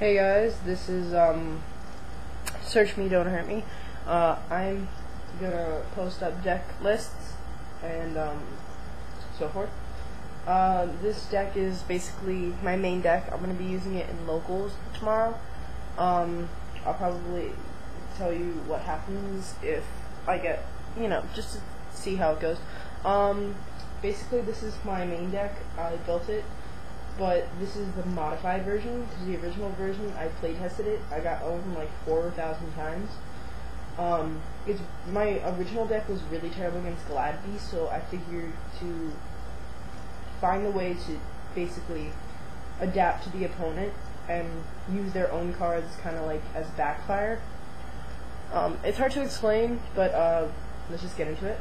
Hey guys, this is Search Me, Don't Hurt Me. I'm gonna post up deck lists and so forth. This deck is basically my main deck. I'm gonna be using it in locals tomorrow. I'll probably tell you what happens if I get, just to see how it goes. Basically this is my main deck. I built it. But this is the modified version, because the original version, I play tested it. I got owned like 4,000 times. My original deck was really terrible against Gladby, so I figured to find a way to basically adapt to the opponent and use their own cards kind of like as backfire. It's hard to explain, but let's just get into it.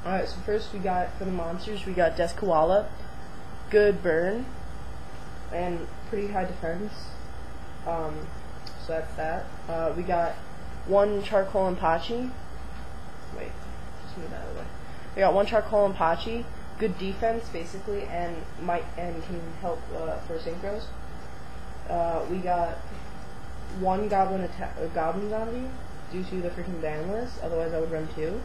Alright, so first we got, for the monsters, we got Koala. Good burn and pretty high defense, so that's that. We got one Charcoal Apache. Wait, just move that out of the way. We got one Charcoal Apache, good defense basically, and can help for synchros. We got one Goblin Zombie due to the freaking ban list. Otherwise, I would run two.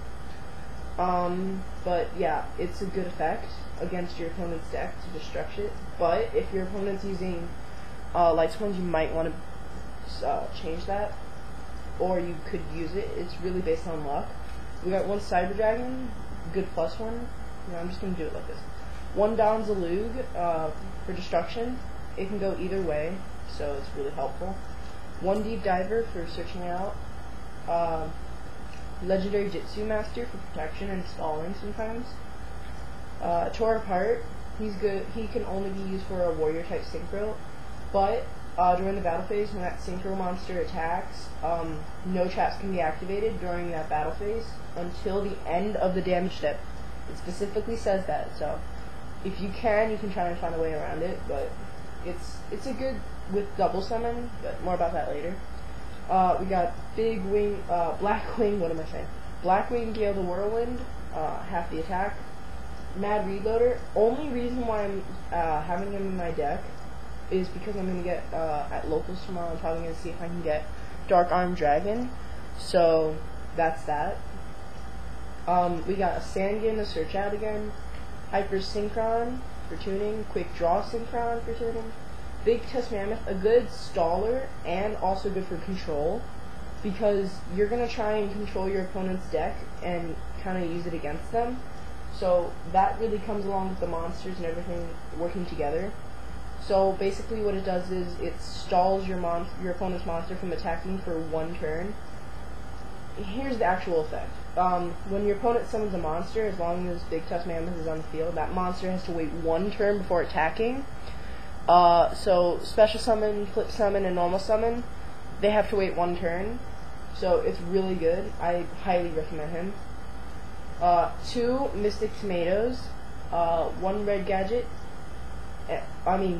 But yeah, it's a good effect against your opponent's deck to destruct it. But if your opponent's using light swings, you might want to change that, or you could use it. It's really based on luck. We got one Cyber Dragon, good +1. I'm just gonna do it like this. One Don Zalug for destruction. It can go either way, so it's really helpful. One Deep Diver for searching out. Legendary Jitsu Master for protection and stalling sometimes. Tore Apart, he's good. He can only be used for a warrior type synchro, but during the battle phase, when that synchro monster attacks, no traps can be activated during that battle phase until the end of the damage step. It specifically says that, so if you can try and find a way around it, but it's a good with double summon, but more about that later. We got Blackwing, what am I saying? Blackwing Gale the Whirlwind, half the attack. Mad Reloader, only reason why I'm having him in my deck is because I'm going to get, at locals tomorrow, I'm probably going to see if I can get Dark Arm Dragon, so that's that. We got a Sandgin to search out again, Hyper Synchron for tuning, Quick Draw Synchron for tuning, Big Tusk Mammoth, a good staller and also good for control, because you're going to try and control your opponent's deck and kind of use it against them. So that really comes along with the monsters and everything working together. So basically what it does is it stalls your opponent's monster from attacking for one turn. Here's the actual effect. When your opponent summons a monster, as long as Big Tusk Mammoth is on the field, that monster has to wait one turn before attacking. So special summon, flip summon, and normal summon, they have to wait one turn. So it's really good. I highly recommend him. 2 Mystic Tomatoes, 1 red gadget,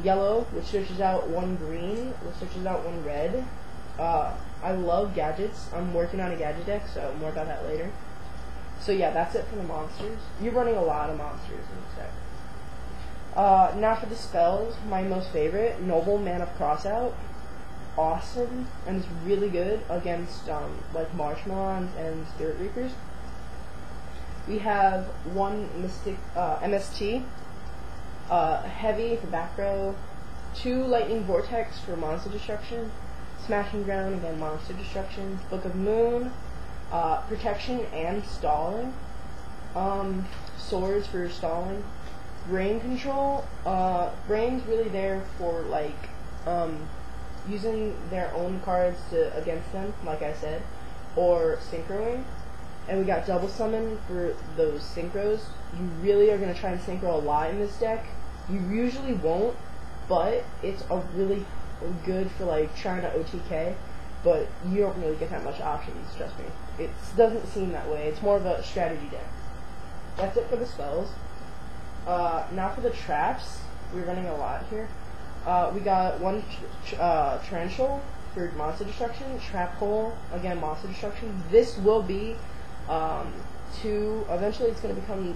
yellow, which searches out 1 green, which searches out 1 red. I love gadgets. I'm working on a gadget deck, so more about that later. So yeah, that's it for the monsters. You're running a lot of monsters in this deck. Now for the spells, my most favorite, Noble Man of Crossout. Awesome, and it's really good against like Marshmallons and Spirit Reapers. We have 1 Mystic MST, Heavy for back row, 2 Lightning Vortex for monster destruction, Smashing Ground, again monster destruction, Book of Moon, protection and stalling, Swords for stalling, Brain Control. Brain's really there for like using their own cards against them, like I said, or synchroing. And we got double summon for those synchros. You really are going to try and synchro a lot in this deck. You usually won't, but it's a really good for like trying to OTK, but you don't really get that much options, trust me. It doesn't seem that way. It's more of a strategy deck. That's it for the spells. Now for the traps, we're running a lot here. We got 1 Torrential for monster destruction, Trap Hole, again monster destruction. This will be eventually it's going to become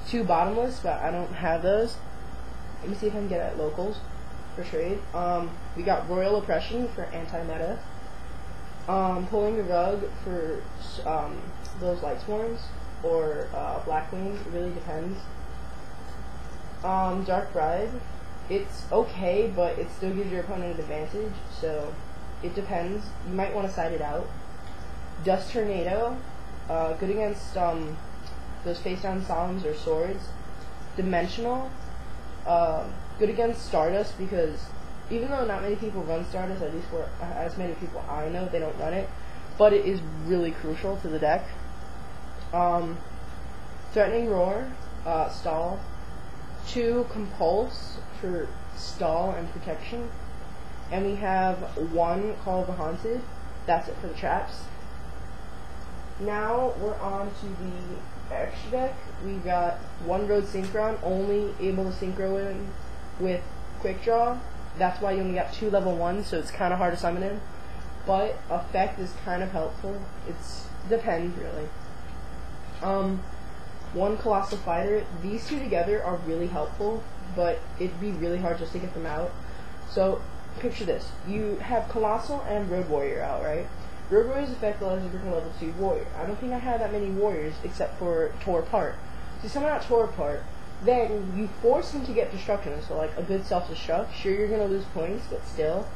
two bottomless, but I don't have those. Let me see if I can get at locals. for trade. We got Royal Oppression for anti-meta. Pulling the rug for those Lightsworns or Blackwing. It really depends. Dark Bribe. It's okay, but it still gives your opponent an advantage, so it depends. You might want to side it out. Dust Tornado. Good against those face-down Solemns or Swords. Dimensional. Good against Stardust because even though not many people run Stardust, at least for as many people I know, they don't run it, but it is really crucial to the deck. Threatening Roar, stall. 2 Compulse for stall and protection. And we have 1 Call of the Haunted. That's it for the traps. Now we're on to the extra deck. We've got 1 Road Synchron, only able to synchro in with Quick Draw. That's why you only got 2 level 1s, so it's kind of hard to summon in. But effect is kind of helpful. It's depends really. 1 Colossal Fighter. These 2 together are really helpful, but it'd be really hard just to get them out. So picture this: you have Colossal and Road Warrior out, right? Road Warrior's effect allows you to become level 2 warrior. I don't think I have that many warriors except for Tore Apart. So you summon out Tore Apart, then you force him to get destruction, so like a good self-destruct. Sure, you're going to lose points, but still.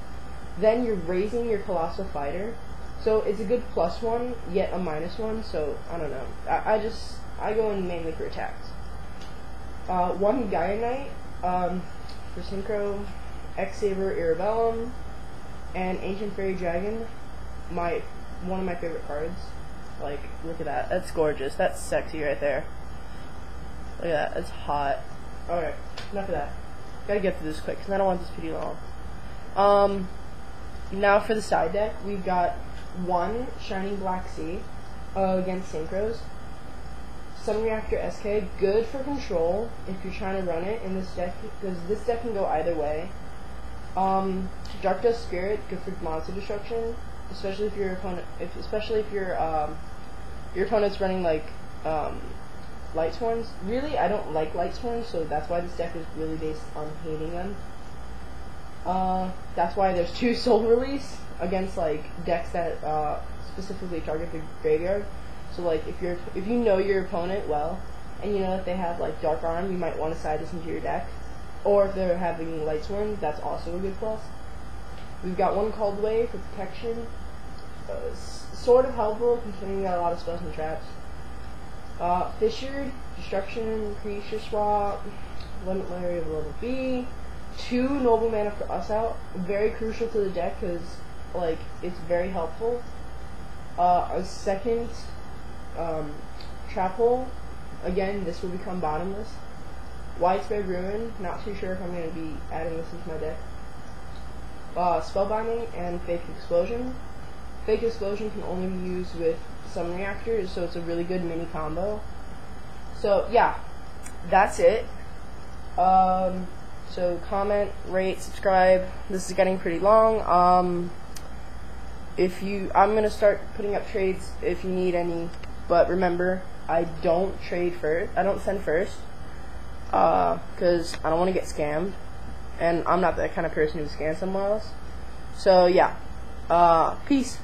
Then you're raising your Colossal Fighter. So it's a good +1, yet a -1, so I don't know. I go in mainly for attacks. 1 Gaia Knight, for Synchro, X-Saber Irrebellum, and Ancient Fairy Dragon. One of my favorite cards. Like, look at that. That's gorgeous. That's sexy right there. Look at that. That's hot. Alright, enough of that. Gotta get through this quick, because I don't want this video long. Now for the side deck, we've got 1 Shining Black Sea against Synchros. Sun Reactor SK, good for control if you're trying to run it in this deck, because this deck can go either way. Dark Dust Spirit, good for monster destruction, especially if your opponent, your opponent's running like Lightsworns. Really, I don't like Lightsworns, so that's why this deck is really based on hating them. That's why there's 2 Soul Release against like decks that specifically target the graveyard. So like if you know your opponent well, and you know that they have like Dark Arm, you might want to side this into your deck. Or if they're having Lightsworn, that's also a good plus. We've got 1 Cold Wave for protection. Sort of helpful considering you got a lot of spells and traps. Fissured, destruction, creature swap, limit layer of level B. 2 Noble Mana for us out. Very crucial to the deck because like it's very helpful. A second Trap Hole. Again, this will become bottomless. Widespread Ruin. Not too sure if I'm going to be adding this into my deck. Spellbinding and Fake Explosion. Fake Explosion can only be used with Sun Reactors, so it's a really good mini combo. So yeah, that's it. So comment, rate, subscribe. This is getting pretty long. I'm gonna start putting up trades if you need any, but remember, I don't trade first. I don't send first, because I don't want to get scammed, and I'm not that kind of person who scams someone else. So yeah, peace.